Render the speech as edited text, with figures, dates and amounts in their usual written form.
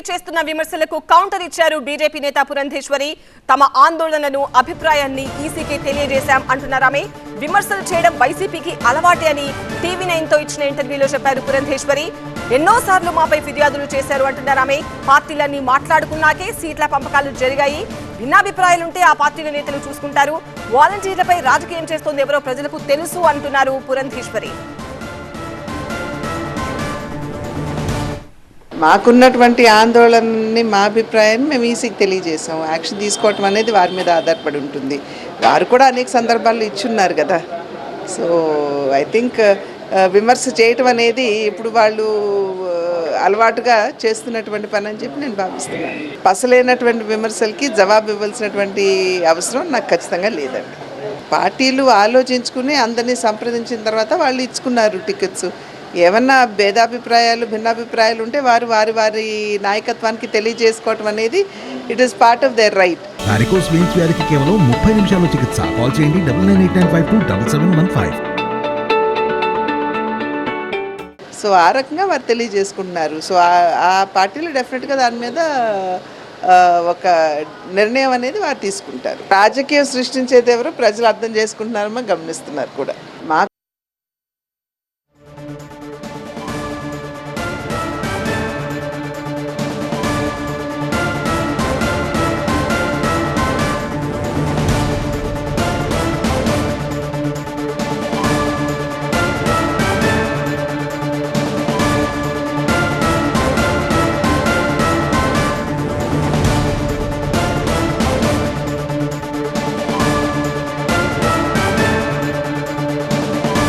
చేస్తున్న విమర్శలకు కౌంటర్ ఇచ్చారు బీజేపీ నేత పురంధేశ్వరి. తమ ఆందోళనను అభిప్రాయాన్ని ఈసీకి తెలియజేశాం అంటున్నారు ఆమె. విమర్శలు చేయడం వైసీపీకి అలవాటే అని టీవీ9 తో ఇచ్చిన ఇంటర్వ్యూలో చెప్పారు పురంధేశ్వరి. ఎన్నోసార్లు మాపై ఫిర్యాదులు చేశారు అంటున్నారు ఆమె. పార్టీలన్నీ మాట్లాడుకున్నాకే సీట్ల పంపకాలు జరిగాయి. భిన్నాభిప్రాయాలుంటే ఆ పార్టీల నేతలు చూసుకుంటారు. వాలంటీర్లపై రాజకీయం చేస్తోంది ఎవరో ప్రజలకు తెలుసు అంటున్నారు పురంధేశ్వరి. మాకున్నటువంటి ఆందోళనని మా అభిప్రాయాన్ని మేము ఈసీకి తెలియజేసాం. యాక్షన్ తీసుకోవటం అనేది వారి మీద ఆధారపడి ఉంటుంది. వారు కూడా అనేక సందర్భాల్లో ఇచ్చున్నారు కదా. సో ఐ థింక్ విమర్శ చేయటం అనేది ఇప్పుడు వాళ్ళు అలవాటుగా చేస్తున్నటువంటి పని అని చెప్పి నేను భావిస్తున్నాను. పసలేనటువంటి విమర్శలకి జవాబు ఇవ్వాల్సినటువంటి అవసరం నాకు ఖచ్చితంగా లేదండి. పార్టీలు ఆలోచించుకుని అందరినీ సంప్రదించిన తర్వాత వాళ్ళు ఇచ్చుకున్నారు టికెట్స్. ఏమన్నా భేదాభిప్రాయాలు భిన్నాభిప్రాయాలు ఉంటే వారు వారి నాయకత్వానికి తెలియజేసుకోవటం అనేది it is part of their right. Varicose veins వ్యాధికి కేవలం 30 నిమిషాల్లో చికిత్స. కాల్ చేయండి 9989527715. సో ఆ రకంగా వారు తెలియజేసుకుంటున్నారు. సో ఆ పార్టీలు డెఫినెట్గా దాని మీద ఒక నిర్ణయం అనేది వారు తీసుకుంటారు. రాజకీయం సృష్టించేది ఎవరో ప్రజలు అర్థం చేసుకుంటున్నారో గమనిస్తున్నారు కూడా.